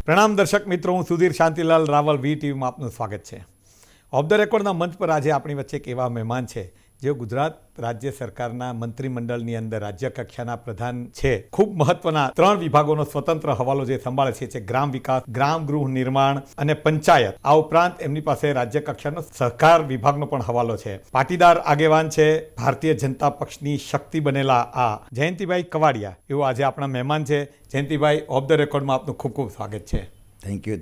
પ્રણામ દર્શક મિત્રો, હું સુધીર શાંતિલાલ રાવલ VTVમાં આપનું સ્વાગત છે. ઓફ ધ રેકોર્ડના મંચ પર આજે આપણી વચ્ચે એક એવા મહેમાન છે જેઓ ગુજરાત રાજ્ય સરકારના મંત્રીમંડળની અંદર રાજ્ય કક્ષાના પ્રધાન છે. ખૂબ મહત્વના 3 વિભાગોનો સ્વતંત્ર હવાલો જે સંભાળે છે ગ્રામ વિકાસ, ગ્રામ ગૃહ નિર્માણ અને પંચાયત. આ ઉપરાંત એમની પાસે રાજ્ય કક્ષાનો સહકાર વિભાગનો પણ હવાલો છે. પાટીદાર આગેવાન છે, ભારતીય જનતા પક્ષની શક્તિ બનેલા આ જયંતિભાઈ કવાડિયા એવો આજે આપણા મહેમાન છે. જયંતિભાઈ, ઓફ ધ રેકોર્ડમાં આપનું ખૂબ ખૂબ સ્વાગત છે. Thank you.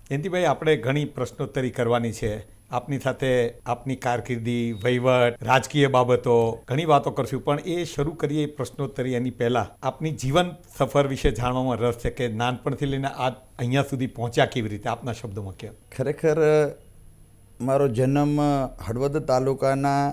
જયંતિભાઈ, આપણે ઘણી પ્રશ્નોત્તરી કરવાની છે. આપની સાથે આપની કારકિર્દી, વહીવટ, રાજકીય બાબતો ઘણી વાતો કરશું, પણ એ શરૂ કરીએ પ્રશ્નોત્તરી એની પહેલાં આપની જીવન સફર વિશે જાણવામાં રસ છે કે નાનપણથી લઈને આજ અહીંયા સુધી પહોંચ્યા કેવી રીતે, આપના શબ્દોમાં કહો. ખરેખર મારો જન્મ હળવદ તાલુકાના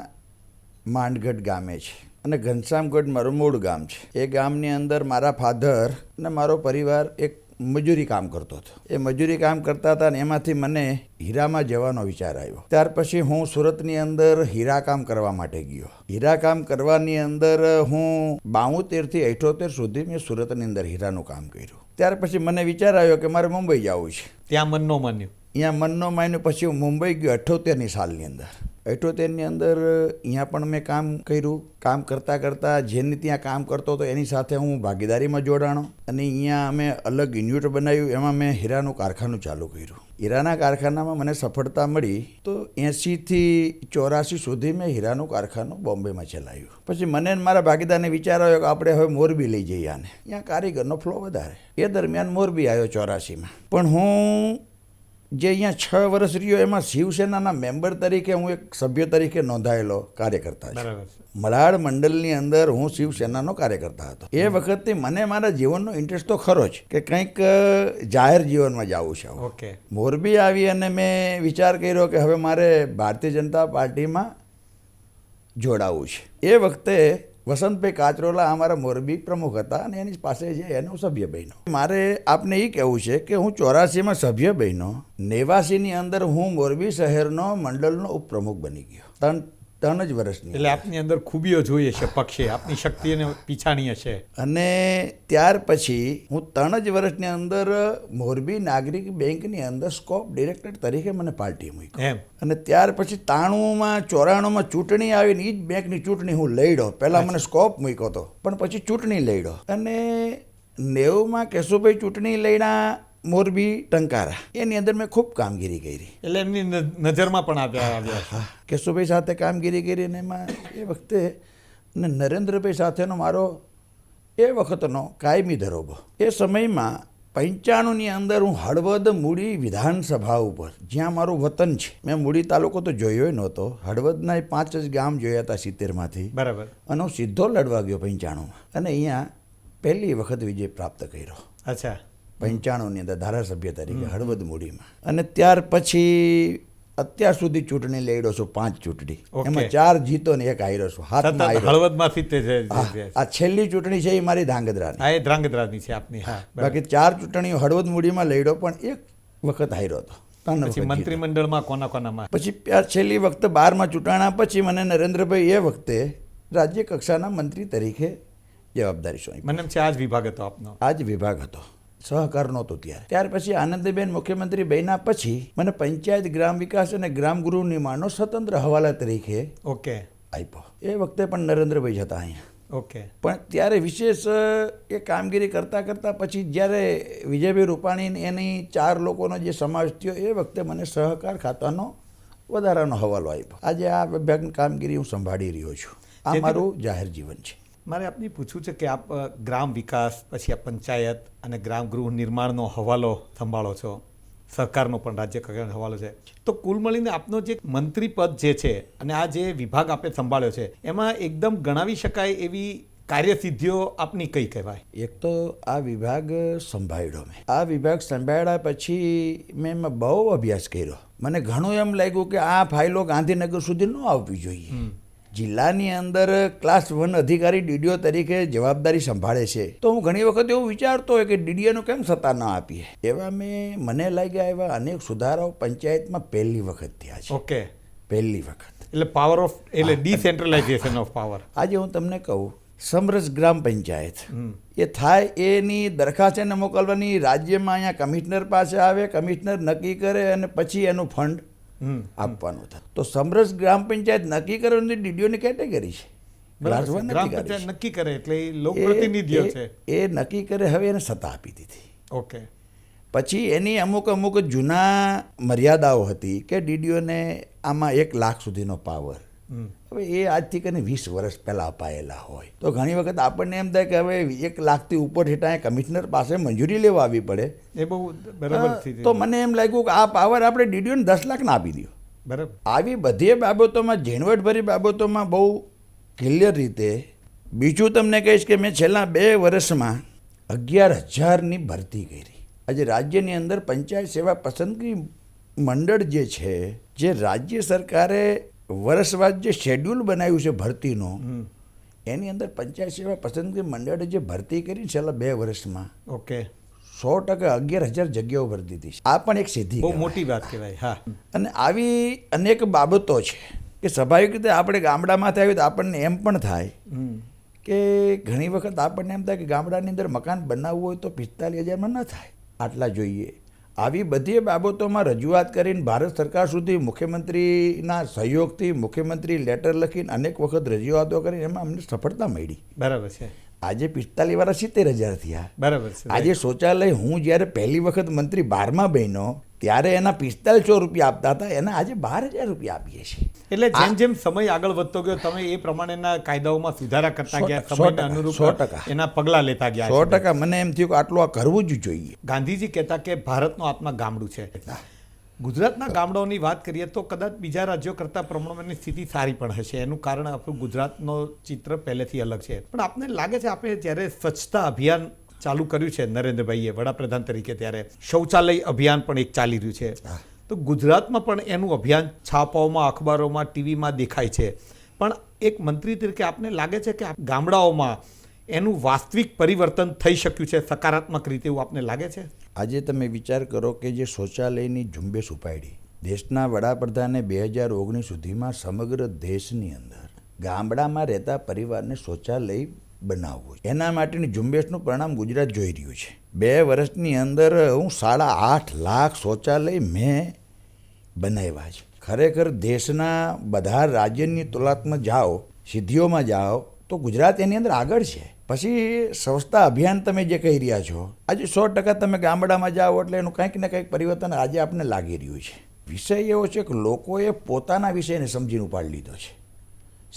માંડગઢ ગામે છે અને ઘનશ્યામગઢ મારું મૂળ ગામ છે. એ ગામની અંદર મારા ફાધર અને મારો પરિવાર એક મજૂરી કામ કરતો હતો. એ મજૂરી કામ કરતા હતા અને એમાંથી મને હીરામાં જવાનો વિચાર આવ્યો. ત્યાર પછી હું સુરતની અંદર હીરા કામ કરવા માટે ગયો. હીરા કામ કરવાની અંદર હું 72થી 78 સુધી મેં સુરતની અંદર હીરાનું કામ કર્યું. ત્યાર પછી મને વિચાર આવ્યો કે મારે મુંબઈ જવું છે. ત્યાં મન ન માન્યું? અહીંયા મન ન માન્યું. પછી હું મુંબઈ ગયો 78ની સાલની અંદર. 78ની અંદર અહીંયા પણ મેં કામ કર્યું. કામ કરતાં કરતાં જેની ત્યાં કામ કરતો હતો એની સાથે હું ભાગીદારીમાં જોડાણો અને અહીંયા અમે અલગ યુનિટ બનાવ્યું. એમાં મેં હીરાનું કારખાનું ચાલુ કર્યું. હીરાના કારખાનામાં મને સફળતા મળી તો 80થી 84 સુધી મેં હીરાનું કારખાનું બોમ્બેમાં ચલાવ્યું. પછી મને મારા ભાગીદારને વિચાર આવ્યો કે આપણે હવે મોરબી લઈ જઈએ આને. અહીંયા કારીગરનો ફ્લો વધારે. એ દરમિયાન મોરબી આવ્યો 84માં. પણ હું જે અહીંયા 6 વર્ષ રહ્યો એમાં શિવસેનાના મેમ્બર તરીકે હું એક સભ્ય તરીકે નોંધાયેલો કાર્યકર્તા છું. મલાડ મંડળની અંદર હું શિવસેનાનો કાર્યકર્તા હતો. એ વખતથી મને મારા જીવનનો ઇન્ટરેસ્ટ તો ખરો જ કે કંઈક જાહેર જીવનમાં જવું છે. ઓકે. મોરબી આવી અને મેં વિચાર કર્યો કે હવે મારે ભારતીય જનતા પાર્ટીમાં જોડાવું છે. એ વખતે વસંતભાઈ કાચરોલા અમારા મોરબી પ્રમુખ હતા અને એની પાસે જે એનો સભ્ય બન્યો. મારે આપને એ કહેવું છે કે હું 84માં સભ્ય બન્યો. 89ની અંદર હું મોરબી શહેરનો મંડળનો ઉપપ્રમુખ બની ગયો. 3 જ વર્ષની. એટલે આપની અંદર ખૂબીઓ જોઈએ છે પક્ષે, આપની શક્તિ અને પીછાણી હશે. અને ત્યાર પછી હું 3 જ વર્ષની અંદર મોરબી નાગરિક બેંકની અંદર સ્કોપ ડિરેક્ટર તરીકે મને પાર્ટી મૂકી એમ. અને ત્યાર પછી 93માં 94માં ચૂંટણી આવીને એ જ બેંકની ચૂંટણી હું લડ્યો. પહેલાં મને સ્કોપ મૂક્યો હતો પણ પછી ચૂંટણી લડ્યો અને 90માં કેશુભાઈ ચૂંટણી લડ્યા મોરબી ટંકારા. એની અંદર મેં ખૂબ કામગીરી કરી. એટલે એમની નજરમાં પણ આવ્યા. હા, કેશુભાઈ સાથે કામગીરી કરી અને એમાં એ વખતે અને નરેન્દ્રભાઈ સાથેનો મારો એ વખતનો કાયમી ધરોબો. એ સમયમાં 95ની અંદર હું હળવદ મૂડી વિધાનસભા ઉપર, જ્યાં મારું વતન છે, મેં મૂડી તાલુકો તો જોયો નહોતો. હળવદના 5 જ ગામ જોયા હતા 70માંથી. બરાબર. અને હું સીધો લડવા ગયો 95માં અને અહીંયા પહેલી વખત વિજય પ્રાપ્ત કર્યો. અચ્છા. 95ની અંદર ધારાસભ્ય તરીકે હળવદ મૂડીમાં. અને ત્યાર પછી અત્યાર સુધી ચૂંટણી લડ્યો છું 5 ચૂંટણી. એમાં 4 જીતો ને 1 હાર્યો છું. હળવદમાંથી આ છેલ્લી ચૂંટણી છે એ મારી ધ્રાંગધ્રાની. હા, એ ધ્રાંગધ્રાની છે આપની. હા, બાકી 4 ચૂંટણીઓ હળવદ મૂડીમાં લડ્યો પણ 1 વખત હાર્યો હતો. પછી મંત્રીમંડળમાં કોનામાં? પછી છેલ્લી વખતે 12માં ચૂંટાણા પછી મને નરેન્દ્રભાઈ એ વખતે રાજ્ય કક્ષાના મંત્રી તરીકે જવાબદારી સોંપી. મને છે આ જ વિભાગ હતો આપનો? આ જ વિભાગ હતો. સહકાર નહોતો ત્યારે. ત્યાર પછી આનંદીબેન મુખ્યમંત્રી બન્યા પછી મને પંચાયત, ગ્રામ વિકાસ અને ગ્રામ ગૃહ નિર્માણનો સ્વતંત્ર હવાલા તરીકે ઓકે આપ્યો. એ વખતે પણ નરેન્દ્રભાઈ હતા અહીંયા. ઓકે. પણ ત્યારે વિશેષ એ કામગીરી કરતાં કરતાં પછી જ્યારે વિજયભાઈ રૂપાણી એની 4 લોકોનો જે સમાવેશ થયો એ વખતે મને સહકાર ખાતાનો વધારાનો હવાલો આપ્યો. આજે આ વિભાગની કામગીરી હું સંભાળી રહ્યો છું. આ મારું જાહેર જીવન છે. મારે આપને પૂછવું છે કે આપ ગ્રામ વિકાસ, પછી આ પંચાયત અને ગ્રામ ગૃહ નિર્માણનો હવાલો સંભાળો છો, સરકારનો પણ રાજ્ય કક્ષાનો હવાલો છે, તો કુલ મળીને આપનો જે મંત્રી પદ જે છે અને આ જે વિભાગ આપણે સંભાળ્યો છે એમાં એકદમ ગણાવી શકાય એવી કાર્યસિદ્ધિઓ આપની કઈ કહેવાય? એક તો આ વિભાગ સંભાળ્યો મેં. આ વિભાગ સંભાળ્યા પછી મેં એમાં બહુ અભ્યાસ કર્યો. મને ઘણું એમ લાગ્યું કે આ ફાઇલો ગાંધીનગર સુધી ન આવવી જોઈએ. જિલ્લાની અંદર ક્લાસ 1 અધિકારી DDO તરીકે જવાબદારી સંભાળે છે તો હું ઘણી વખત એવું વિચારતો હોય કે DDOનું કેમ સત્તા ન આપીએ. એવા મને લાગ્યા એવા અનેક સુધારાઓ પંચાયતમાં પહેલી વખત થયા છે. ઓકે. પહેલી વખત. એટલે ડિસેન્ટ્રલાઇઝેશન ઓફ પાવર. આજે હું તમને કહું સમરસ ગ્રામ પંચાયત એ થાય એની દરખાસ્ત એને મોકલવાની, રાજ્યમાં અહીંયા કમિશનર પાસે આવે, કમિશનર નક્કી કરે અને પછી એનું ફંડ આપવાનું થાય. તો સમરસ ગ્રામ પંચાયત નક્કી કરવાની DDOની કેટેગરી છે. બરાબર છે. ગ્રામ પંચાયત નક્કી કરે એટલે એ લોકપ્રતિનિધિઓ છે. એ નક્કી કરે, હવે એને સત્તા આપી દીધી. ઓકે. પછી એની અમુક જૂના મર્યાદાઓ હતી કે DDOને આમાં 1 લાખ સુધીનો પાવર. હવે એ આજથી કરીને 20 વર્ષ પહેલાં અપાયેલા હોય તો ઘણી વખત આપણને એમ થાય કે હવે 1 લાખથી ઉપર હેઠા કમિશનર પાસે મંજૂરી લેવા આવી પડે. એ બહુ બરાબર છે. તો મને એમ લાગ્યું કે આ પાવર આપણે DDOને 10 લાખના આપી દો. બરાબર. આવી બધી બાબતોમાં, ઝીણવટભરી બાબતોમાં બહુ ક્લિયર રીતે. બીજું તમને કહીશ કે મેં છેલ્લા 2 વર્ષમાં 11,000ની ભરતી કરી. આજે રાજ્યની અંદર પંચાયત સેવા પસંદગી મંડળ જે છે, જે રાજ્ય સરકારે વર્ષવાદ જે શેડ્યુલ બનાવ્યું છે ભરતીનો, એની અંદર પંચાયત સેવા પસંદગી મંડળે જે ભરતી કરી છેલ્લા 2 વર્ષમાં, ઓકે, 100% 11,000 જગ્યાઓ ભરી દીધી છે. આ પણ એક સિદ્ધિ, બહુ મોટી વાત કહેવાય. હા. અને આવી અનેક બાબતો છે કે સ્વાભાવિક રીતે આપણે ગામડામાંથી આવ્યું તો આપણને એમ પણ થાય કે ઘણી વખત આપણને એમ થાય કે ગામડાની અંદર મકાન બનાવવું હોય તો 45,000માં ન થાય, આટલા જોઈએ. આવી બધી બાબતોમાં રજૂઆત કરીને ભારત સરકાર સુધી મુખ્યમંત્રીના સહયોગથી મુખ્યમંત્રી લેટર લખીને અનેક વખત રજૂઆતો કરીને એમાં અમને સફળતા મળી. બરાબર છે. આજે 45 વાળા 70,000 થયા. બરાબર છે. આજે શૌચાલય હું જ્યારે પહેલી વખત મંત્રી 12માં બન્યો ત્યારે એના 4500 રૂપિયા આપતા હતા, એના આજે 12,000 રૂપિયા આપીએ છીએ. એટલે જેમ જેમ સમય આગળ વધતો ગયો તમે એ પ્રમાણેના કાયદાઓમાં સુધારા કરતા ગયા, 100%, સમયને અનુરૂપ 100%. એના પગલાં લેતા ગયા. 100% મને એમ થયું કે આટલું આ કરવું જ જોઈએ. ગાંધીજી કહેતા કે ભારતનો આત્મા ગામડું છે. ગુજરાતના ગામડાઓની વાત કરીએ તો કદાચ બીજા રાજ્યો કરતાં પ્રમાણમાં સ્થિતિ સારી પણ હશે. એનું કારણ આપણું ગુજરાતનો ચિત્ર પહેલેથી અલગ છે. પણ આપને લાગે છે આપણે જ્યારે સ્વચ્છતા અભિયાન ચાલુ કર્યું છે નરેન્દ્રભાઈએ વડાપ્રધાન તરીકે, ત્યારે શૌચાલય અભિયાન પણ એક ચાલી રહ્યું છે. તો ગુજરાતમાં પણ એનું અભિયાન છાપાઓમાં, અખબારોમાં, ટીવીમાં દેખાય છે. પણ એક મંત્રી તરીકે આપને લાગે છે કે ગામડાઓમાં એનું વાસ્તવિક પરિવર્તન થઈ શક્યું છે સકારાત્મક રીતે, એવું આપને લાગે છે? આજે તમે વિચાર કરો કે જે શૌચાલયની ઝુંબેશ ઉપાડી દેશના વડાપ્રધાને 2019 સુધીમાં સમગ્ર દેશની અંદર ગામડામાં રહેતા પરિવારને શૌચાલય બનાવવું, એના માટેની ઝુંબેશનું પરિણામ ગુજરાત જોઈ રહ્યું છે. 2 વર્ષની અંદર હું 8.5 લાખ શૌચાલય મેં બનાવ્યા છે. ખરેખર દેશના બધા રાજ્યની તુલનામાં જાઓ, સિદ્ધિઓમાં જાઓ તો ગુજરાત એની અંદર આગળ છે. પછી સ્વચ્છતા અભિયાન તમે જે કહી રહ્યા છો, આજે 100% તમે ગામડામાં જાઓ એટલે એનું કંઈક ને કંઈક પરિવર્તન આજે આપણને લાગી રહ્યું છે. વિષય એવો છે કે લોકોએ પોતાના વિષયને સમજીને ઉપાડી લીધો છે.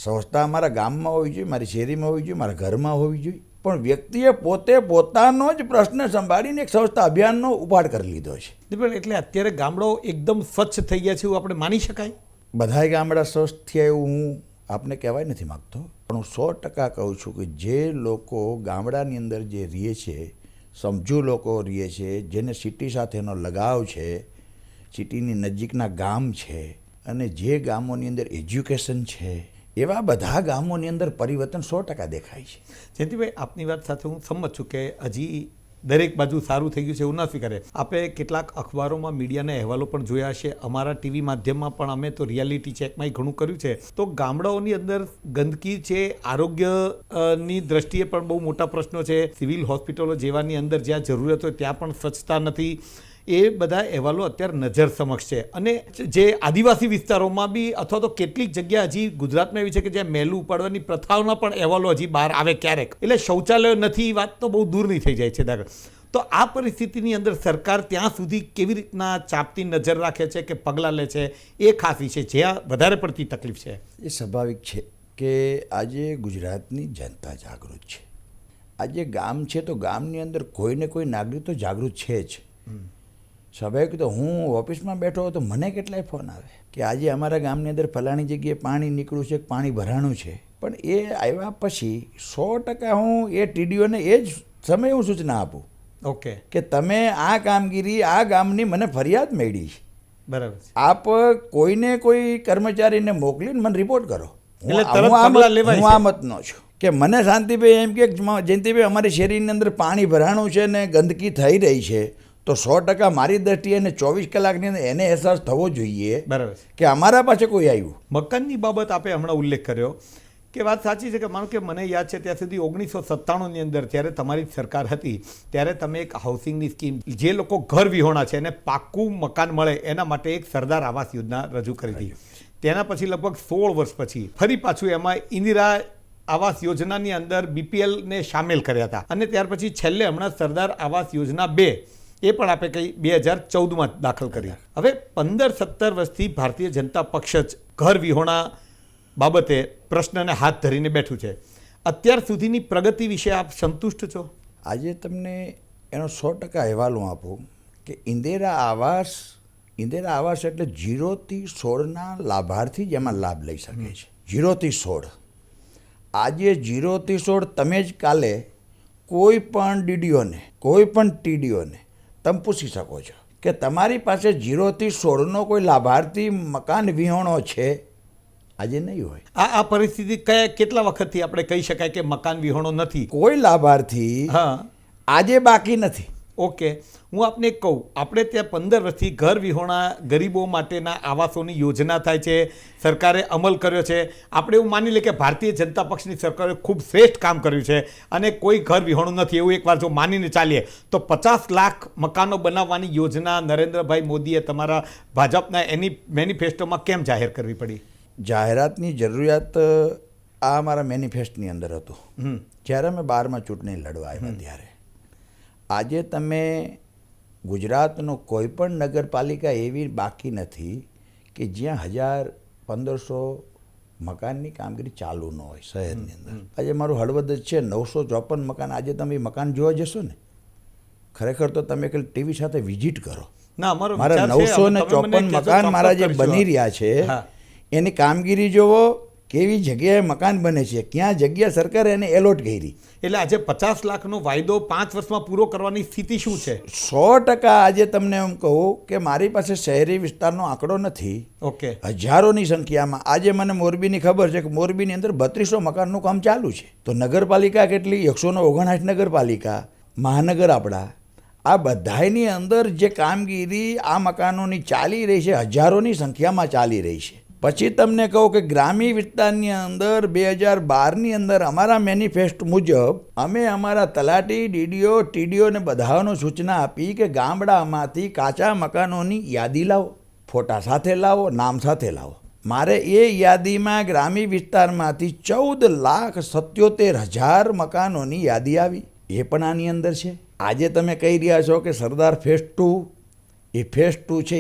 સ્વચ્છતા અમારા ગામમાં હોવી જોઈએ, મારી શેરીમાં હોવી જોઈએ, મારા ઘરમાં હોવી જોઈએ, પણ વ્યક્તિએ પોતે પોતાનો જ પ્રશ્ન સંભાળીને એક સ્વચ્છતા અભિયાનનો ઉપાડ કરી લીધો છે. એટલે અત્યારે ગામડાઓ એકદમ સ્વચ્છ થઈ ગયા છે એવું આપણે માની શકાય? બધાય ગામડા સ્વચ્છ થયા એવું હું આપને કહેવાય નથી માગતો, પણ હું 100% કહું છું કે જે લોકો ગામડાની અંદર જે રહે છે, સમજુ લોકો રહે છે, જેને સિટી સાથેનો લગાવ છે, સિટીની નજીકના ગામ છે, અને જે ગામોની અંદર એજ્યુકેશન છે, એવા બધા ગામોની અંદર પરિવર્તન 100% દેખાય છે. જયંતિભાઈ, આપની વાત સાથે હું સંમત છું કે હજી દરેક બાજુ સારું થઈ ગયું છે એવું ન સ્વીકારે. આપણે કેટલાક અખબારોમાં, મીડિયાના અહેવાલો પણ જોયા છે, અમારા ટીવી માધ્યમમાં પણ અમે તો રિયાલિટી ચેકમાં ઘણું કર્યું છે. તો ગામડાઓની અંદર ગંદકી છે, આરોગ્યની દ્રષ્ટિએ પણ બહુ મોટા પ્રશ્નો છે, સિવિલ હોસ્પિટલો જેવાની અંદર જ્યાં જરૂરત હોય ત્યાં પણ સ્વચ્છતા નથી. એ બધા અહેવાલો અત્યારે નજર સમક્ષ છે. અને જે આદિવાસી વિસ્તારોમાં બી અથવા તો કેટલીક જગ્યા હજી ગુજરાતમાં એવી છે કે જ્યાં મેલું ઉપાડવાની પ્રથાઓના પણ અહેવાલો હજી બહાર આવે ક્યારેક. એટલે શૌચાલયો નથી એ વાત તો બહુ દૂરની થઈ જાય છે દાખલ. તો આ પરિસ્થિતિની અંદર સરકાર ત્યાં સુધી કેવી રીતના ચાંપતી નજર રાખે છે કે પગલાં લે છે, એ ખાસ વિષય છે. જ્યાં વધારે પડતી તકલીફ છે. એ સ્વાભાવિક છે કે આજે ગુજરાતની જનતા જાગૃત છે. આજે ગામ છે તો ગામની અંદર કોઈને કોઈ નાગરિક તો જાગૃત છે જ. સ્વાભાવિક તો હું ઓફિસમાં બેઠો હોય તો મને કેટલાય ફોન આવે કે આજે અમારા ગામની અંદર ફલાણી જગ્યાએ પાણી નીકળ્યું છે, પાણી ભરાણું છે. પણ એ આવ્યા પછી 100% હું એ TDOને એ જ સમયે હું સૂચના આપું, ઓકે, કે તમે આ કામગીરી આ ગામની મને ફરિયાદ મળી છે, બરાબર, આપ કોઈને કોઈ કર્મચારીને મોકલીને મને રિપોર્ટ કરો. એટલે હું આ મતનો છું કે મને શાંતિભાઈ એમ કે જયંતિભાઈ અમારી શેરીની અંદર પાણી ભરાણું છે ને ગંદકી થઈ રહી છે, તો 100% મારી દ્રષ્ટિએ 24 કલાકની અંદર એને અહેસાસ થવો જોઈએ, બરાબર, કે અમારા પાસે કોઈ આવ્યું. મકાનની બાબત આપે હમણાં ઉલ્લેખ કર્યો કે વાત સાચી છે કે માનો કે મને યાદ છે ત્યાં સુધી 1997ની અંદર જ્યારે તમારી સરકાર હતી ત્યારે તમે એક હાઉસિંગની સ્કીમ, જે લોકો ઘર વિહોણા છે એને પાક્કું મકાન મળે એના માટે એક સરદાર આવાસ યોજના રજૂ કરી હતી. તેના પછી લગભગ 16 વર્ષ પછી ફરી પાછું એમાં ઇન્દિરા આવાસ યોજનાની અંદર બીપીએલને સામેલ કર્યા હતા અને ત્યાર પછી છેલ્લે હમણાં સરદાર આવાસ યોજના 2 એ પણ આપણે કંઈ 2014માં દાખલ કરી. હવે 15-17 વર્ષથી ભારતીય જનતા પક્ષ જ ઘર વિહોણા બાબતે પ્રશ્નને હાથ ધરીને બેઠું છે. અત્યાર સુધીની પ્રગતિ વિશે આપ સંતુષ્ટ છો? આજે તમને એનો 100% અહેવાલ હું આપું કે ઇન્દિરા આવાસ એટલે 0 થી 16ના લાભાર્થી જ એમાં લાભ લઈ શકે છે. 0 થી 16. આજે 0 થી 16 તમે જ કાલે કોઈ પણ ડીડીઓને, કોઈ પણ ટીડીઓને તમે પૂછી શકો છો કે તમારી પાસે 0 થી 16નો કોઈ લાભાર્થી મકાન વિહોણો છે? આજે નહીં હોય. આ પરિસ્થિતિ કેટલા વખતથી આપણે કહી શકાય કે મકાન વિહોણો નથી? કોઈ લાભાર્થી આજે બાકી નથી. ઓકે, હું આપને એક કહું, આપણે ત્યાં 15 વર્ષથી ઘર વિહોણા ગરીબો માટેના આવાસોની યોજના થાય છે, સરકારે અમલ કર્યો છે. આપણે એવું માની લઈએ કે ભારતીય જનતા પક્ષની સરકારે ખૂબ શ્રેષ્ઠ કામ કર્યું છે અને કોઈ ઘર વિહોણું નથી એવું એકવાર જો માનીને ચાલીએ તો 50 લાખ મકાનો બનાવવાની યોજના નરેન્દ્રભાઈ મોદીએ તમારા ભાજપના એની મેનિફેસ્ટોમાં કેમ જાહેર કરવી પડી? જાહેરાતની જરૂરિયાત આ અમારા મેનિફેસ્ટોની અંદર હતું જ્યારે અમે 12માં ચૂંટણી લડવા આવ્યા ત્યારે. આજે તમે ગુજરાતનો કોઈ પણ નગરપાલિકા એવી બાકી નથી કે જ્યાં 1000-1500 મકાનની કામગીરી ચાલુ ન હોય શહેરની અંદર. આજે મારું હળવદ જ છે, 954 મકાન. આજે તમે મકાન જોવા જશો ને, ખરેખર તો તમે કંઈ ટીવી સાથે વિઝિટ કરો. ના, મારા 954 મકાન મારા જે બની રહ્યા છે એની કામગીરી જોવો, કેવી જગ્યાએ મકાન બને છે, ક્યાં જગ્યા સરકારે એને એલોટ કરી. એટલે આજે 50 લાખનો વાયદો 5 વર્ષમાં પૂરો કરવાની સ્થિતિ શું છે? 100% આજે તમને એમ કહું કે મારી પાસે શહેરી વિસ્તારનો આંકડો નથી. ઓકે, હજારોની સંખ્યામાં. આજે મને મોરબીની ખબર છે કે મોરબીની અંદર 3200 મકાનનું કામ ચાલુ છે. તો નગરપાલિકા કેટલી? 159 નગરપાલિકા, મહાનગર આપણા, આ બધાની અંદર જે કામગીરી આ મકાનોની ચાલી રહી છે, હજારોની સંખ્યામાં ચાલી રહી છે. પછી તમને કહું કે ગ્રામીણ વિસ્તારની અંદર 2012ની અંદર અમારા મેનિફેસ્ટો મુજબ અમે અમારા તલાટી, ડીડીઓ, ટીડીઓને બધાનો સૂચના આપી કે ગામડામાંથી કાચા મકાનોની યાદી લાવો, ફોટા સાથે લાવો, નામ સાથે લાવો. મારે એ યાદીમાં ગ્રામીણ વિસ્તારમાંથી 14,77,000 મકાનોની યાદી આવી. એ પણ આની અંદર છે. આજે તમે કહી રહ્યા છો કે સરદાર ફેઝ 2, એ ફેઝ 2 છે.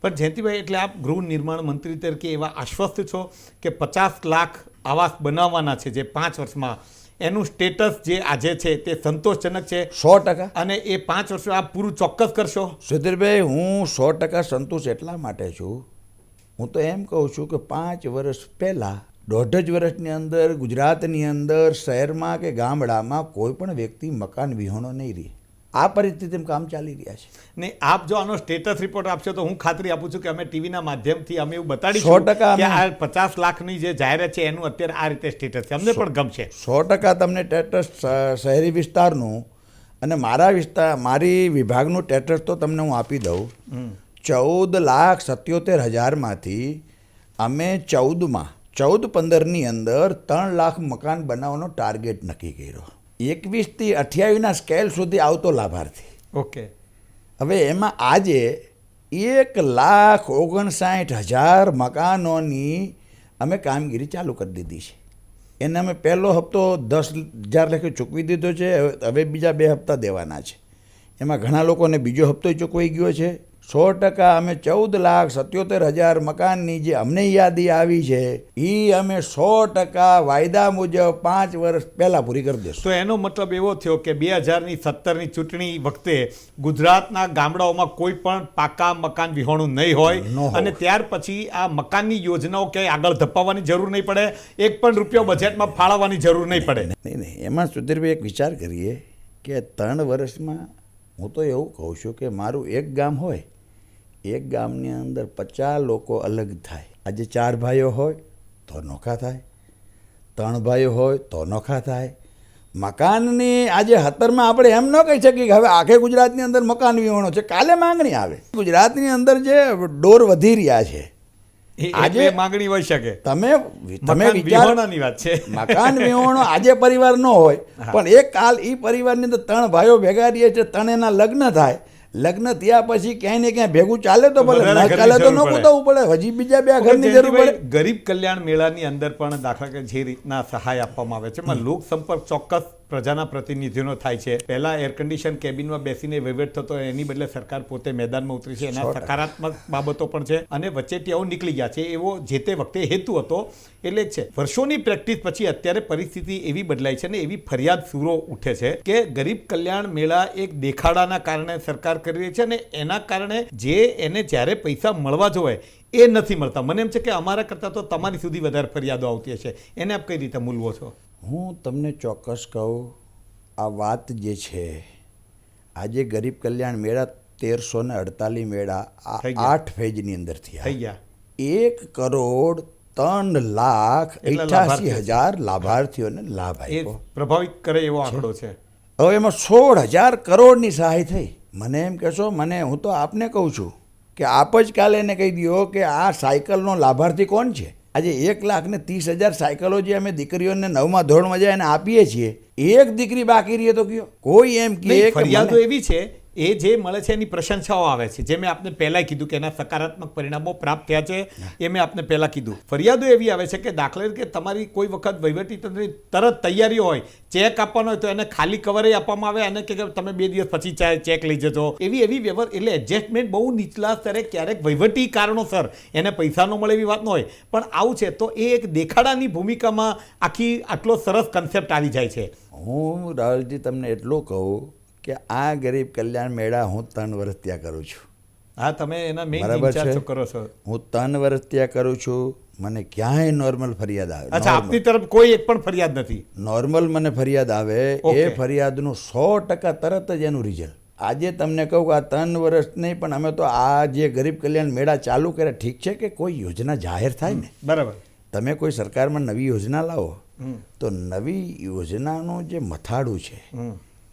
પણ જયંતિભાઈ, એટલે આપ ગૃહ નિર્માણ મંત્રી તરીકે એવા આશ્વસ્ત છો કે 50 લાખ આવાસ બનાવવાના છે જે 5 વર્ષમાં, એનું સ્ટેટસ જે આજે છે તે સંતોષજનક છે? 100%. અને એ 5 વર્ષમાં આપ પૂરું ચોક્કસ કરશો? સુધીરભાઈ, હું 100% સંતોષ એટલા માટે છું. હું તો એમ કહું છું કે 5 વર્ષ પહેલાં, 1.5 વર્ષની અંદર ગુજરાતની અંદર શહેરમાં કે ગામડામાં કોઈ પણ વ્યક્તિ મકાન વિહોણો નહીં રહે. આ પરિસ્થિતિમાં કામ ચાલી રહ્યા છે. ને આપ જો આનો સ્ટેટસ રિપોર્ટ આપશો તો હું ખાતરી આપું છું કે અમે ટીવીના માધ્યમથી અમે એવું બતાડીશું કે આ 50 લાખની જે જાહેરાત છે એનું અત્યારે આ રીતે સ્ટેટસ છે. અમને પણ ગમશે. 100% તમને સ્ટેટસ શહેરી વિસ્તારનું અને મારી વિભાગનું સ્ટેટસ તો તમને હું આપી દઉં. 14,77,000માંથી અમે 14-15ની અંદર 3 લાખ મકાન બનાવવાનો ટાર્ગેટ નક્કી કર્યો. 21 થી 28ના સ્કેલ સુધી આવતો લાભાર્થી. ઓકે, હવે એમાં આજે 1,59,000 મકાનોની અમે કામગીરી ચાલુ કરી દીધી છે. એને અમે પહેલો હપ્તો 10,000 લેખે ચૂકવી દીધો છે. હવે બીજા 2 હપ્તા દેવાના છે. એમાં ઘણા લોકોને બીજો હપ્તો ચૂકવાઈ ગયો છે. 100% અમે 14,77,000 મકાનની જે અમને યાદી આવી છે એ અમે 100% વાયદા મુજબ 5 વર્ષ પહેલાં પૂરી કરી દઈશું. તો એનો મતલબ એવો થયો કે 2017ની ચૂંટણી વખતે ગુજરાતના ગામડાઓમાં કોઈ પણ પાકા મકાન વિહોણું નહીં હોય અને ત્યાર પછી આ મકાનની યોજનાઓ ક્યાંય આગળ ધપાવવાની જરૂર નહીં પડે, એક પણ રૂપિયો બજેટમાં ફાળવવાની જરૂર નહીં પડે. નહીં, એમાં સુધીરભાઈ એક વિચાર કરીએ કે 3 વર્ષમાં હું તો એવું કહું છું કે મારું એક ગામ હોય, એક ગામની અંદર 50 લોકો અલગ થાય. આજે 4 ભાઈઓ હોય તો નોખા થાય, 3 ભાઈઓ હોય તો નોખા થાય. મકાનની આજે 17માં આપણે એમ ન કહી શકીએ કે હવે આખે ગુજરાતની અંદર મકાન વિહોણો છે, કાલે માંગણી આવે. ગુજરાતની અંદર જે ડોર વધી રહ્યા છે આજે માંગણી હોઈ શકે. તમે મકાન વિચાર વિહોણાની વાત છે. મકાન વિહોણો આજે પરિવાર ન હોય, પણ એક કાલ એ પરિવારની અંદર 3 ભાઈઓ ભેગા રહીએ છે, 3 એના લગ્ન થાય, લગ્ન થયા પછી ક્યાંય ને ક્યાંય ભેગું ચાલે તો ભલે, વધારે ના ઘરની ચાલે તો ન જરૂર પડે. ગોતવું પડે, હજી બીજા 2 ઘરની જરૂર પડે. જયંતિભાઈ, ગરીબ કલ્યાણ મેળાની અંદર પણ દાખલા કે જે રીતના સહાય આપવામાં આવે છે એમાં લોક સંપર્ક ચોક્કસ પ્રજાના પ્રતિનિધિઓનો થાય છે. પહેલા એર કન્ડિશન કેબિનમાં બેસીને વહીવટ થતો એની બદલે સરકાર પોતે મેદાનમાં ઉતરી છે. એના સકારાત્મક બાબતો પણ છે અને વચ્ચેટીઓ નીકળી ગયા છે. એવો જે તે વખતે હેતુ હતો એટલે જ છે. વર્ષોની પ્રેક્ટિસ પછી અત્યારે પરિસ્થિતિ એવી બદલાઈ છે ને એવી ફરિયાદ સૂરો ઉઠે છે કે ગરીબ કલ્યાણ મેળા એક દેખાડાના કારણે સરકાર કરી રહી છે અને એના કારણે જે એને જ્યારે પૈસા મળવા જોઈએ એ નથી મળતા. મને એમ છે કે અમારા કરતાં તો તમારી સુધી વધારે ફરિયાદો આવતી હશે. એને આપ કઈ રીતે મૂલવો છો? હું તમને ચોક્કસ કહું, આ વાત જે છે આજે ગરીબ કલ્યાણ મેળા 1348 મેળા આ થઈ ગયા. 8 ફેજની અંદર થયા. થઈ ગયા. 1,03,88,000 લાભાર્થીઓને લાભ એ આપ્યો. પ્રભાવિત કરે એવો આંકડો છે. હવે એમાં 16,000 કરોડની સહાય થઈ. મને એમ કહેશો, હું તો આપને કહું છું કે આપ જ કાલે એને કહી દો કે આ સાયકલનો લાભાર્થી કોણ છે. આજે 1,30,000 સાયકલો જે અમે દીકરીઓને 9મા ધોરણમાં જાય એને આપીએ છીએ, એક દીકરી બાકી રહી તો કયો? કોઈ એમ કહે નહીં, કે ફરિયાદો મને- એવી છે એ જે મળે છે એની પ્રશંસાઓ આવે છે. જે મેં આપને પહેલાં કીધું કે એના સકારાત્મક પરિણામો પ્રાપ્ત થયા છે એ મેં આપને પહેલાં કીધું. ફરિયાદો એવી આવે છે કે દાખલા તરીકે તમારી કોઈ વખત વહીવટીતંત્રની તરત તૈયારીઓ હોય, ચેક આપવાનો હોય તો એને ખાલી કવરે આપવામાં આવે અને કે તમે 2 દિવસ પછી ચેક લઈ જજો. એવી એટલે એડજસ્ટમેન્ટ બહુ નીચલા સ્તરે ક્યારેક વહીવટી કારણોસર એને પૈસા ન મળે એવી વાત ન હોય, પણ આવું છે તો એ એક દેખાડાની ભૂમિકામાં આખી આટલો સરસ કન્સેપ્ટ આવી જાય છે. હું રાહુલજી તમને એટલું કહું કે આ ગરીબ કલ્યાણ મેળા હું 3 વર્ષ ત્યાં કરું છું. હા, તમે એના મેઇન બરાબર ઇન્ચાર્જ છે. કરો છો. હું 3 વર્ષ ત્યાં કરું છું. મને ક્યાંય નોર્મલ ફરિયાદ આવે. અચ્છા, આપની તરફ કોઈ એક પણ ફરિયાદ નથી? નોર્મલ મને ફરિયાદ આવે, Okay. એ ફરિયાદનું 100% તરત જ એનું રિઝલ્ટ. આજે તમને કહું કે આ 3 વર્ષ નહીં, પણ અમે તો આ જે ગરીબ કલ્યાણ મેળા ચાલુ કર્યા, ઠીક છે કે કોઈ યોજના જાહેર થાય ને, બરાબર. તમે કોઈ સરકારમાં નવી યોજના લાવો તો નવી યોજનાનું જે મથાળું છે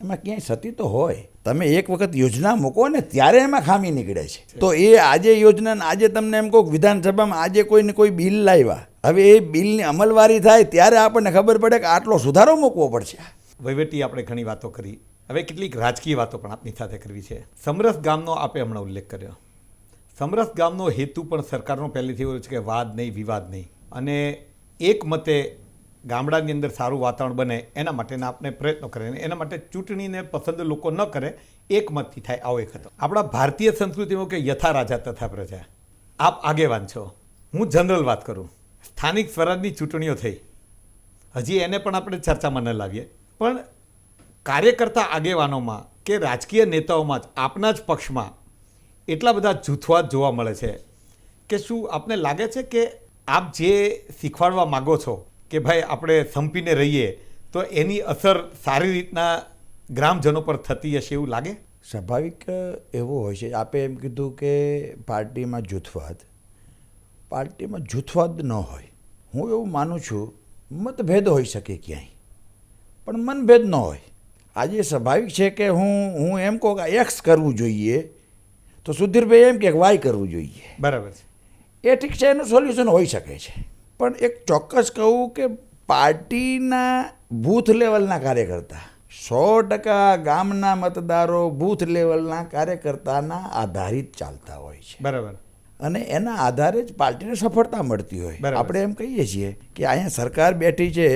એમાં ક્યાંય સતી તો હોય. તમે એક વખત યોજના મૂકો ને ત્યારે એમાં ખામી નીકળે છે. તો એ આજે યોજના, આજે તમને એમ કહું વિધાનસભામાં આજે કોઈને કોઈ બિલ લાવ્યા, હવે એ બિલની અમલવારી થાય ત્યારે આપણને ખબર પડે કે આટલો સુધારો મૂકવો પડશે. વહીવટી આપણે ઘણી વાતો કરી, હવે કેટલીક રાજકીય વાતો પણ આપની સાથે કરવી છે. સમરસ ગામનો આપે હમણાં ઉલ્લેખ કર્યો. સમરસ ગામનો હેતુ પણ સરકારનો પહેલેથી એવો છે કે વાદ નહીં, વિવાદ નહીં, અને એક મતે ગામડાની અંદર સારું વાતાવરણ બને એના માટેના આપણે પ્રયત્નો કરે. એના માટે ચૂંટણીને પસંદ લોકો ન કરે, એક મતથી થાય, આવો એક હતો. આપણા ભારતીય સંસ્કૃતિમાં કે યથા રાજા તથા પ્રજા. આપ આગેવાન છો, હું જનરલ વાત કરું. સ્થાનિક સ્વરાજની ચૂંટણીઓ થઈ, હજી એને પણ આપણે ચર્ચામાં ન લાવીએ, પણ કાર્યકર્તા આગેવાનોમાં કે રાજકીય નેતાઓમાં જ આપના જ પક્ષમાં એટલા બધા જૂથવાદ જોવા મળે છે કે શું આપને લાગે છે કે આપ જે શીખવાડવા માગો છો કે ભાઈ આપણે સંપીને રહીએ તો એની અસર સારી રીતના ગ્રામજનો પર થતી હશે એવું લાગે? સ્વાભાવિક એવું હોય છે. આપે એમ કીધું કે પાર્ટીમાં જૂથવાદ ન હોય. હું એવું માનું છું મતભેદ હોઈ શકે ક્યાંય, પણ મનભેદ ન હોય. આજે સ્વાભાવિક છે કે હું એમ કહું કે એક્સ કરવું જોઈએ તો સુધીરભાઈ એમ કે વાય કરવું જોઈએ. બરાબર છે. એ ઠીક છે, એનું સોલ્યુશન હોઈ શકે છે. પણ એક ચોક્કસ કહું કે પાર્ટીના બૂથ લેવલના કાર્યકર્તા 100% ગામના મતદારો બૂથ લેવલના કાર્યકર્તાના આધારિત ચાલતા હોય છે. બરાબર. અને એના આધારે જ પાર્ટીને સફળતા મળતી હોય. બરાબર. આપણે એમ કહીએ છીએ કે અહીંયા સરકાર બેઠી છે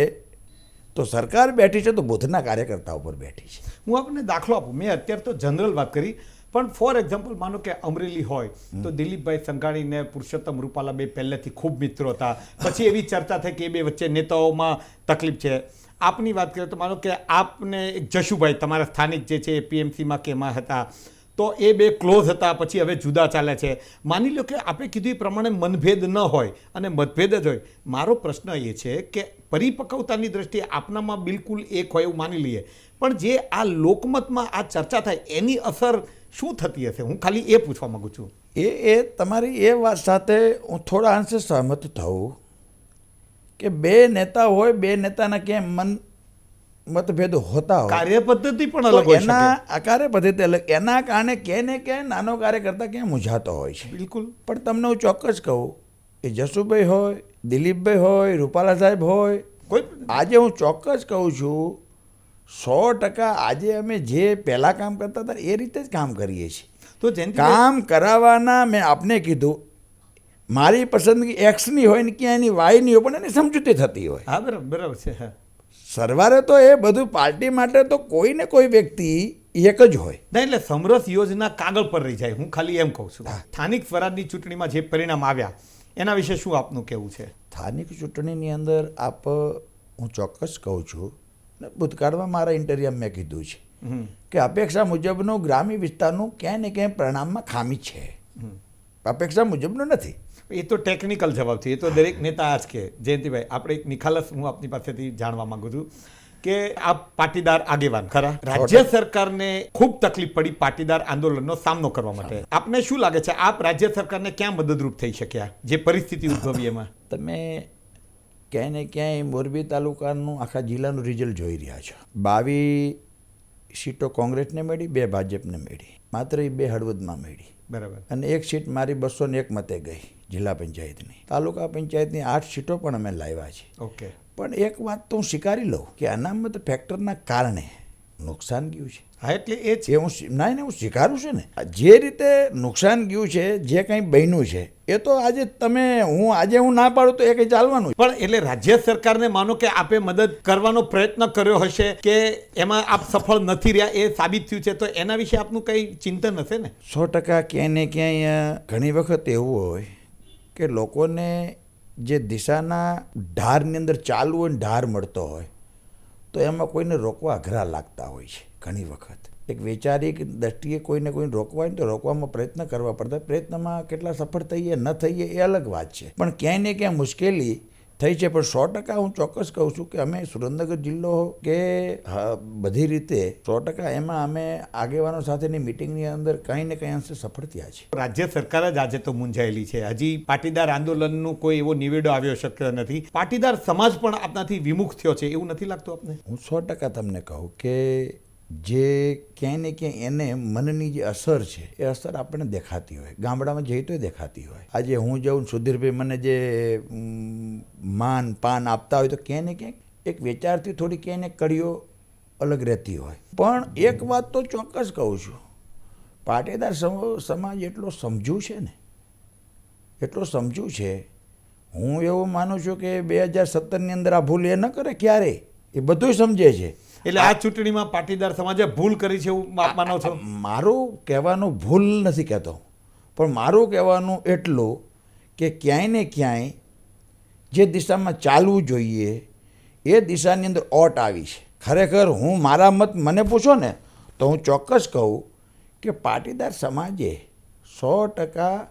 તો સરકાર બેઠી છે તો બૂથના કાર્યકર્તા ઉપર બેઠી છે. હું આપણને દાખલો આપું. મેં અત્યારે તો જનરલ વાત કરી, પણ ફોર એક્ઝામ્પલ માનો કે અમરેલી હોય તો દિલીપભાઈ સંઘાણી ને પુરુષોત્તમ રૂપાલા બે પહેલેથી ખૂબ મિત્રો હતા. પછી એવી ચર્ચા થઈ કે એ બે વચ્ચે નેતાઓમાં તકલીફ છે. આપની વાત કરીએ તો માનો કે આપને એક જશુભાઈ તમારા સ્થાનિક જે છે એપીએમસીમાં કે એમાં હતા, તો એ બે ક્લોઝ હતા, પછી હવે જુદા ચાલે છે. માની લો કે આપણે કીધું એ પ્રમાણે મનભેદ ન હોય અને મતભેદ જ હોય. મારો પ્રશ્ન એ છે કે પરિપક્વતાની દ્રષ્ટિએ આપનામાં બિલકુલ એક હોય એવું માની લઈએ, પણ જે આ લોકમતમાં આ ચર્ચા થાય એની અસર શું થતી હશે? હું ખાલી એ પૂછવા માંગુ છું. એ તમારી એ વાત સાથે હું થોડા અંશે સહમત થઉં કે બે નેતા હોય, બે નાના ક્યાંય મતભેદ હોતા હોય, કાર્યપદ્ધતિ પણ અલગ હોય શકે. એના કાર્યપદ્ધતિ અલગ, એના કારણે ક્યાંય ને ક્યાંય નાનો કાર્યકર્તા ક્યાંય મૂંઝાતો હોય છે. બિલકુલ. પણ તમને હું ચોક્કસ કહું એ જસુભાઈ હોય, દિલીપભાઈ હોય, રૂપાલા સાહેબ હોય, કોઈ આજે હું ચોક્કસ કહું છું 100% આજે અમે જે પહેલાં કામ કરતા હતા એ રીતે જ કામ કરીએ છીએ. તો જયંતિભાઈ કામ કરાવવાના મેં આપને કીધું મારી પસંદગી એક્સની હોય ને ક્યાં એની વાયની હોય પણ એની સમજૂતી થતી હોય. હા બરાબર છે. હા સરવારે તો એ બધું પાર્ટી માટે તો કોઈ ને કોઈ વ્યક્તિ એક જ હોય. ના એટલે સમરસ યોજના કાગળ પર રહી જાય, હું ખાલી એમ કહું છું. સ્થાનિક સ્વરાજની ચૂંટણીમાં જે પરિણામ આવ્યા એના વિશે શું આપનું કહેવું છે? સ્થાનિક ચૂંટણીની અંદર હું ચોક્કસ કહું છું ને ભૂતકાળમાં મારા ઇન્ટરવ્યુમાં મેં કીધું છે કે અપેક્ષા મુજબનું ગ્રામ્ય વિસ્તારનું ક્યાંય ને ક્યાંય પરિણામમાં ખામી છે. અપેક્ષા મુજબનું નથી. એ તો ટેકનિકલ જવાબ છે, એ તો દરેક નેતા આ જ કે. જયંતિભાઈ, આપણે એક નિખાલસ હું આપની પાસેથી જાણવા માંગુ છું કે આપ પાટીદાર આગેવાન ખરા, રાજ્ય સરકારને ખૂબ તકલીફ પડી પાટીદાર આંદોલનનો સામનો કરવા માટે. આપને શું લાગે છે આપ રાજ્ય સરકારને ક્યાં મદદરૂપ થઈ શક્યા જે પરિસ્થિતિ ઉદ્ભવી એમાં? તમે ક્યાંય ને ક્યાંય મોરબી તાલુકાનું આખા જિલ્લાનું રિઝલ્ટ જોઈ રહ્યા છો. 22 સીટો કોંગ્રેસને મળી, 2 ભાજપને મળી, માત્ર એ 2 હળવદમાં મળી. બરાબર. અને 1 સીટ મારી 201 મતે ગઈ જિલ્લા પંચાયતની. તાલુકા પંચાયતની 8 સીટો પણ અમે લાવ્યા છે. ઓકે. પણ એક વાત તો હું સ્વીકારી લઉં કે અનામત ફેક્ટરના કારણે નુકસાન ગયું છે. હા એટલે એ જ. એ હું હું સ્વીકારું છું ને. જે રીતે નુકસાન ગયું છે, જે કંઈ બન્યું છે એ તો આજે હું ના પાડું તો એ કંઈ ચાલવાનું. પણ એટલે રાજ્ય સરકારને માનો કે આપે મદદ કરવાનો પ્રયત્ન કર્યો હશે કે એમાં આપ સફળ નથી રહ્યા એ સાબિત થયું છે, તો એના વિશે આપનું કંઈ ચિંતન હશે ને? 100% ક્યાંય ને ક્યાંય ઘણી વખત એવું હોય કે લોકોને જે દિશાના ઢારની અંદર ચાલવું હોય ને ઢાર મળતો હોય તો એમાં કોઈને રોકવા અઘરા લાગતા હોય છે. ઘણી વખત એક વૈચારિક દ્રષ્ટિએ કોઈને રોકવા હોય ને તો રોકવામાં પ્રયત્ન કરવા પડતા. પ્રયત્નમાં કેટલા સફળ થઈએ ન થઈએ એ અલગ વાત છે, પણ ક્યાંય ને ક્યાંય મુશ્કેલી થઈ છે. પણ 100% હું ચોક્કસ કહું છું કે અમે સુરેન્દ્રનગર જિલ્લો કે બધી રીતે 100% એમાં અમે આગેવાનો સાથેની મિટિંગની અંદર કંઈ ને કંઈ અંશે સફળ થયા છે. રાજ્ય સરકાર જ આજે તો મૂંઝાયેલી છે. હજી પાટીદાર આંદોલનનું કોઈ એવો નિવેડો આવ્યો શક્ય નથી. પાટીદાર સમાજ પણ આપનાથી વિમુખ થયો છે એવું નથી લાગતું આપને? હું 100% તમને કહું કે જે ક્યાંય ને ક્યાંય એને મનની જે અસર છે એ અસર આપણને દેખાતી હોય, ગામડામાં જઈ તો દેખાતી હોય. આજે હું જાઉં સુધીરભાઈ મને જે માન પાન આપતા હોય તો ક્યાંય ને ક્યાંક એક વિચારથી થોડી ક્યાંય ને કડીઓ અલગ રહેતી હોય. પણ એક વાત તો ચોક્કસ કહું છું, પાટીદાર સમાજ એટલો સમજુ છે ને, એટલો સમજુ છે. હું એવું માનું છું કે 2017ની અંદર આ ભૂલ એ ન કરે ક્યારેય, એ બધું સમજે છે. એટલે આ ચૂંટણીમાં પાટીદાર સમાજે ભૂલ કરી છે એવું આપ માનો છો? મારું કહેવાનું ભૂલ નથી કહેતો, પણ મારું કહેવાનું એટલું કે ક્યાંય ને ક્યાંય જે દિશામાં ચાલવું જોઈએ એ દિશાની અંદર ઓટ આવી છે. ખરેખર હું મારા મત મને પૂછો ને તો હું ચોક્કસ કહું કે પાટીદાર સમાજે 100%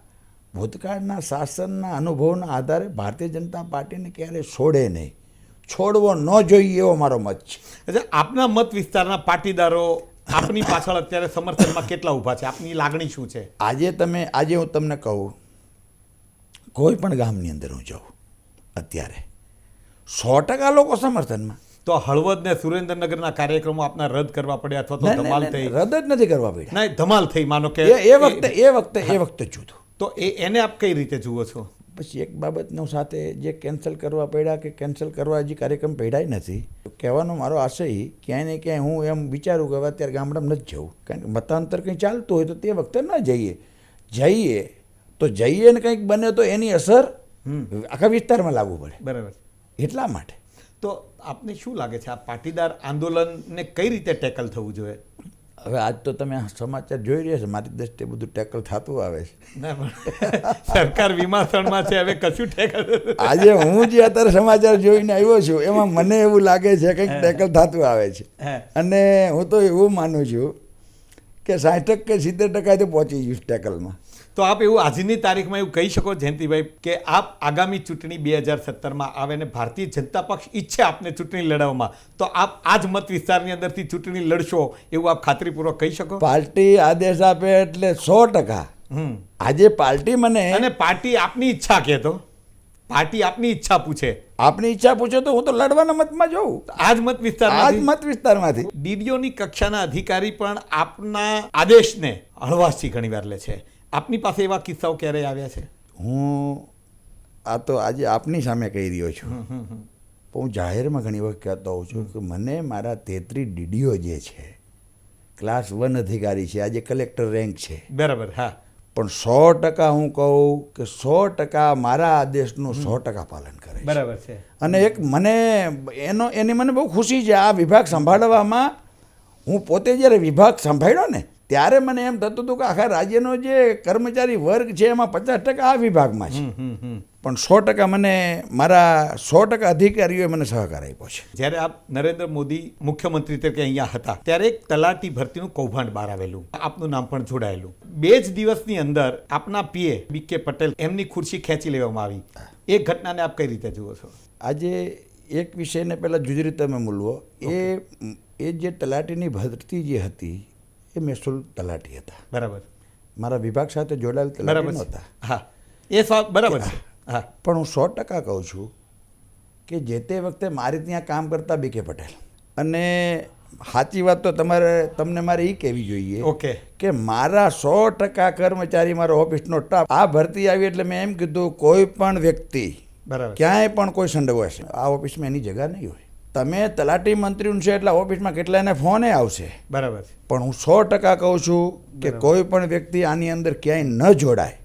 ભૂતકાળના શાસનના અનુભવના આધારે ભારતીય જનતા પાર્ટીને ક્યારેય છોડે નહીં, છોડવો ન જોઈએ એવો મારો મત છે. એટલે આપના મત વિસ્તારના પાટીદારો આપની પાછળ અત્યારે સમર્થનમાં કેટલા ઊભા છે? આપની લાગણી શું છે? આજે હું તમને કહું, કોઈ પણ ગામની અંદર હું જાઉં અત્યારે 100% લોકો સમર્થનમાં. તો હળવદ ને સુરેન્દ્રનગરના કાર્યક્રમો આપના રદ કરવા પડ્યા અથવા તો ધમાલ થઈ? રદ જ નથી કરવા પડ્યા. ના, ધમાલ થઈ માનો કે એ વખતે જુદું. તો એને આપ કઈ રીતે જુઓ છો? પછી એક બાબતનો સાથે જે કેન્સલ કરવા પડ્યા કે કેન્સલ કરવા હજી કાર્યક્રમ પડ્યા નથી. કહેવાનો મારો આશય ક્યાંય ને ક્યાંય હું એમ વિચારું કે હવે અત્યારે ગામડામાં નથી જવું, કારણ કે મતાંતર કંઈ ચાલતું હોય તો તે વખતે ન જઈએ તો જઈએ ને કંઈક બને તો એની અસર આખા વિસ્તારમાં લાવવું પડે. બરાબર. એટલા માટે તો આપને શું લાગે છે આ પાટીદાર આંદોલનને કઈ રીતે ટેકલ થવું જોઈએ? હવે આજ તો તમે સમાચાર જોઈ રહ્યા છો, મારી દ્રષ્ટિએ બધું ટેકલ થતું આવે છે. ના પણ સરકાર વિમાસણમાં છે, હવે કશું ટેકલ. આજે હું જે અત્યારે સમાચાર જોઈને આવ્યો છું એમાં મને એવું લાગે છે કંઈક ટેકલ થતું આવે છે. અને હું તો એવું માનું છું કે 60% કે 70% તો પહોંચી ગયું ટેકલમાં. તો આપ એવું આજની તારીખમાં એવું કહી શકો જયંતિભાઈ કે આપ આગામી ચૂંટણી 2017માં આવે ને ભારતીય જનતા પક્ષ ઈચ્છે આપને ચૂંટણી લડાવવામાં, તો આપ આ જ મત વિસ્તારની અંદરથી ચૂંટણી લડશો એવું આપ ખાતરીપૂર્વક કહી શકો? પાર્ટી આદેશ આપે એટલે 100%. આજે પાર્ટી મને અને પાર્ટી આપની ઈચ્છા કહે તો પાર્ટી આપની ઈચ્છા પૂછે, આપની ઈચ્છા પૂછે તો હું તો લડવાના મતમાં જાઉં. આ જ મત વિસ્તારમાંથી ડીડીઓની કક્ષાના અધિકારી પણ આપના આદેશને હળવાશથી ઘણીવાર લે છે. આપની પાસે એવા કિસ્સાઓ ક્યારેય આવ્યા છે? હું આ તો આજે આપની સામે કહી રહ્યો છું, પણ હું જાહેરમાં ઘણી વખત કહેતો હોઉં છું કે મને મારા 33 ડીડીઓ જે છે, ક્લાસ 1 અધિકારી છે, આજે કલેક્ટર રેન્ક છે, બરાબર, હા, પણ 100% હું કહું કે 100% મારા આદેશનું 100% પાલન કરે છે. બરાબર છે. અને એક મને એની મને બહુ ખુશી છે આ વિભાગ સંભાળવામાં. હું પોતે જ્યારે વિભાગ સંભાળ્યો ને ત્યારે મને એમ થતું હતું કે આખા રાજ્યનો જે કર્મચારી વર્ગ છે એમાં 50% આ વિભાગમાં છે, પણ 100% મને મારા 100% અધિકારીઓએ મને સહકાર આપ્યો છે. જ્યારે આપ નરેન્દ્ર મોદી મુખ્યમંત્રી તરીકે અહીંયા હતા ત્યારે એક તલાટી ભરતીનું કૌભાંડ બહાર આવેલું, આપનું નામ પણ જોડાયેલું. 2 જ દિવસની અંદર આપના પીએ BK પટેલ એમની ખુરશી ખેંચી લેવામાં આવી. એ ઘટનાને આપ કઈ રીતે જુઓ છો? આજે એક વિષયને પહેલાં જુદી રીતે તમે મૂલવો. એ જે તલાટીની ભરતી જે હતી એ મહેસૂલ તલાટી હતા, બરાબર, મારા વિભાગ સાથે જોડાયેલ તલાટી નહોતા. હા, એ બરાબર છે. હા, પણ હું 100% કહું છું કે જે તે વખતે મારે ત્યાં કામ કરતા BK પટેલ, અને સાચી વાત તો તમને મારે એ કહેવી જોઈએ ઓકે, કે મારા 100% કર્મચારી, મારો ઓફિસનો સ્ટાફ, આ ભરતી આવી એટલે મેં એમ કીધું કોઈ પણ વ્યક્તિ બરાબર, ક્યાંય પણ કોઈ સંડોવાશે આ ઓફિસમાં એની જગ્યા નહીં હોય. તમે તલાટી મંત્રીનું છે એટલે ઓફિસમાં કેટલાયને ફોને આવશે, બરાબર, પણ હું 100% કહું છું કે કોઈ પણ વ્યક્તિ આની અંદર ક્યાંય ન જોડાય.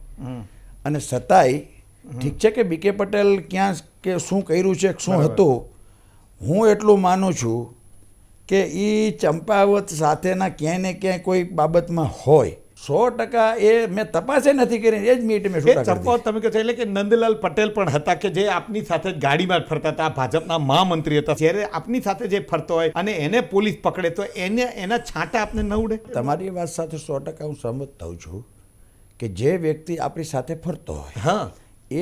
અને છતાંય ઠીક છે કે BK પટેલ ક્યાં કે શું કર્યું છે, શું હતું, હું એટલું માનું છું કે એ ચંપાવત સાથેના ક્યાંય ને ક્યાંય કોઈ બાબતમાં હોય. 100% એ મેં તપાસે નથી કરી, એ જ મિનિટે મેં છૂટા કરી દીધી. ચંપાવત તમે કહો છો એટલે કે નંદલાલ પટેલ પણ હતા કે જે આપની સાથે ગાડીમાં જ ફરતા હતા, ભાજપના મહામંત્રી હતા. જ્યારે આપની સાથે જે ફરતો હોય અને એને પોલીસ પકડે તો એના છાંટા આપને ન ઉડે? તમારી વાત સાથે 100% હું સહમત થઉં છું કે જે વ્યક્તિ આપણી સાથે ફરતો હોય, હા,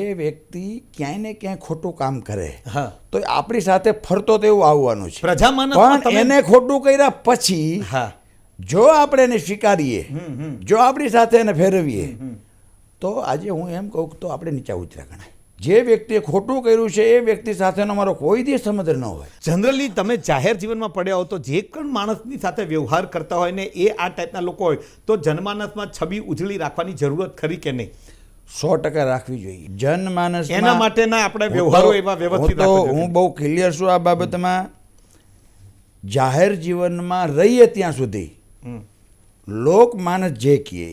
એ વ્યક્તિ ક્યાંય ને ક્યાંય ખોટું કામ કરે, હા, તો આપણી સાથે ફરતો તો એવું આવવાનું છે. પ્રજામાનસમાં પણ એને ખોટું કર્યા પછી હા, જો આપણે એને સ્વીકારીએ, જો આપણી સાથે એને ફેરવીએ, તો આજે હું એમ કહું તો આપણે નીચા ઉતર્યા ગણાય. જે વ્યક્તિએ ખોટું કર્યું છે એ વ્યક્તિ સાથેનો મારો કોઈ દિવસ સંબંધ ન હોય. જનરલી તમે જાહેર જીવનમાં પડ્યા હો તો જે પણ માણસની સાથે વ્યવહાર કરતા હોય ને એ આ ટાઈપના લોકો હોય તો જનમાનસમાં છબી ઉજળી રાખવાની જરૂરત ખરી કે નહીં? 100% રાખવી જોઈએ. જનમાનસ એના માટેના આપણે વ્યવહારો એવા વ્યવસ્થિત રાખવા જોઈએ. હું બહુ ક્લિયર છું આ બાબતમાં. જાહેર જીવનમાં રહીએ ત્યાં સુધી લોકમાનસ જે કહે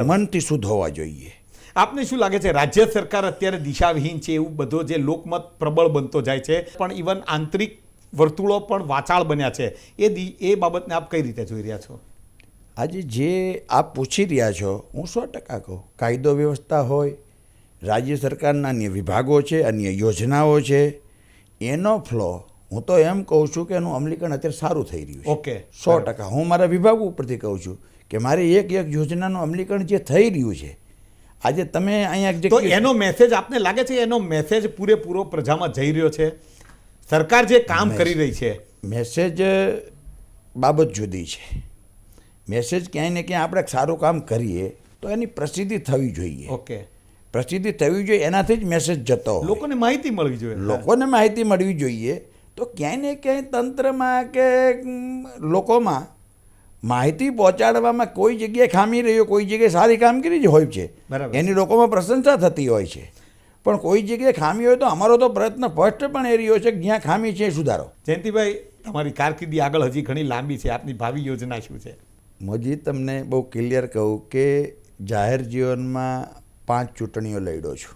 મનથી શુદ્ધ હોવા જોઈએ. આપને શું લાગે છે રાજ્ય સરકાર અત્યારે દિશાવિહીન છે એવું બધો જે લોકમત પ્રબળ બનતો જાય છે, પણ ઇવન આંતરિક વર્તુળો પણ વાચાળ બન્યા છે, એ બાબતને આપ કઈ રીતે જોઈ રહ્યા છો? આજે જે આપ પૂછી રહ્યા છો હું 100% કહું, કાયદો વ્યવસ્થા હોય, રાજ્ય સરકારના અન્ય વિભાગો છે, અન્ય યોજનાઓ છે, એનો ફ્લો હું તો એમ કહું છું કે એનું અમલીકરણ અત્યારે સારું થઈ રહ્યું છે. ઓકે, 100% હું મારા વિભાગ ઉપરથી કહું છું કે મારી એક યોજનાનું અમલીકરણ જે થઈ રહ્યું છે, આજે તમે અહીંયા તો એનો મેસેજ આપને લાગે છે એનો મેસેજ પૂરેપૂરો પ્રજામાં જઈ રહ્યો છે? સરકાર જે કામ કરી રહી છે, મેસેજ બાબત જુદી છે. મેસેજ ક્યાંય ને ક્યાંય આપણે સારું કામ કરીએ તો એની પ્રસિદ્ધિ થવી જોઈએ. ઓકે, પ્રસિદ્ધિ થવી જોઈએ, એનાથી જ મેસેજ જતો હોય. લોકોને માહિતી મળવી જોઈએ. લોકોને માહિતી મળવી જોઈએ. તો ક્યાંય ને ક્યાંય તંત્રમાં કે લોકોમાં માહિતી પહોંચાડવામાં કોઈ જગ્યાએ ખામી રહી હોય, કોઈ જગ્યાએ સારી કામગીરી જ હોય છે, બરાબર. એની લોકોમાં પ્રશંસા થતી હોય છે. પણ કોઈ જગ્યાએ ખામી હોય તો અમારો તો પ્રયત્ન ફર્સ્ટ પણ એ રહ્યો છે કે જ્યાં ખામી છે એ સુધારો. જયંતિભાઈ, તમારી કારકિર્દી આગળ હજી ઘણી લાંબી છે, આપની ભાવિ યોજના શું છે? મોજી, તમને બહુ ક્લિયર કહું કે જાહેર જીવનમાં 5 ચૂંટણીઓ લડ્યો છું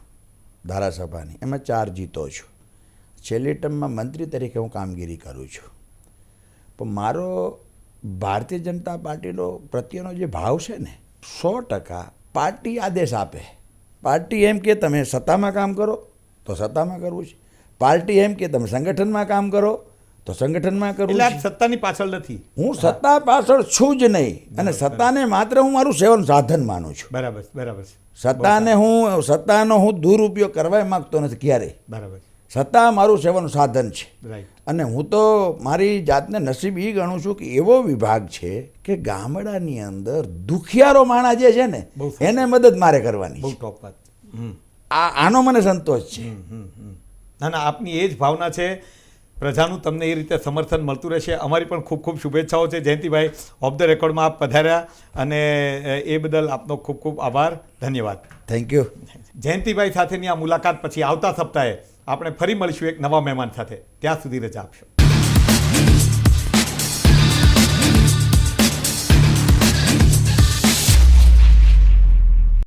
ધારાસભાની, એમાં 4 જીતો છું. છેલ્લી ટર્મમાં મંત્રી તરીકે હું કામગીરી કરું છું. પણ મારો ભારતીય જનતા પાર્ટીનો પ્રત્યેનો જે ભાવ છે ને, 100% પાર્ટી આદેશ આપે. પાર્ટી એમ કે તમે સત્તામાં કામ કરો તો સત્તામાં કરવું છે, પાર્ટી એમ કે તમે સંગઠનમાં કામ કરો તો સંગઠનમાં કરવું એટલે છે. આપ સત્તાની પાછળ નથી? હું સત્તા પાછળ છું જ નહીં, અને સત્તાને માત્ર હું મારું સેવન સાધન માનું છું. બરાબર, બરાબર. સત્તાનો હું દુરુપયોગ કરવા માંગતો નથી ક્યારેય. બરાબર, સત્તા મારું સેવન સાધન છે. રાઈટ. અને હું તો મારી જાતને નસીબ એ ગણું છું કે એવો વિભાગ છે કે ગામડાની અંદર દુખિયારો માણસ જે છે ને બહુ સરસ. એને મદદ મારે કરવાની બહુ છે. ટોપ વાત. આનો મને સંતોષ છે. ના ના, આપની એ જ ભાવના છે. પ્રજાનું તમને એ રીતે સમર્થન મળતું રહેશે. અમારી પણ ખૂબ ખૂબ શુભેચ્છાઓ છે. જયંતિભાઈ, ઓફ ધ રેકોર્ડમાં આપ પધાર્યા અને એ બદલ આપનો ખૂબ ખૂબ આભાર, ધન્યવાદ. Thank you. જયંતિભાઈ સાથેની આ મુલાકાત પછી આવતા સપ્તાહે આપણે ફરી મળીશું એક નવા મહેમાન સાથે. ત્યાં સુધી રજા આપશો.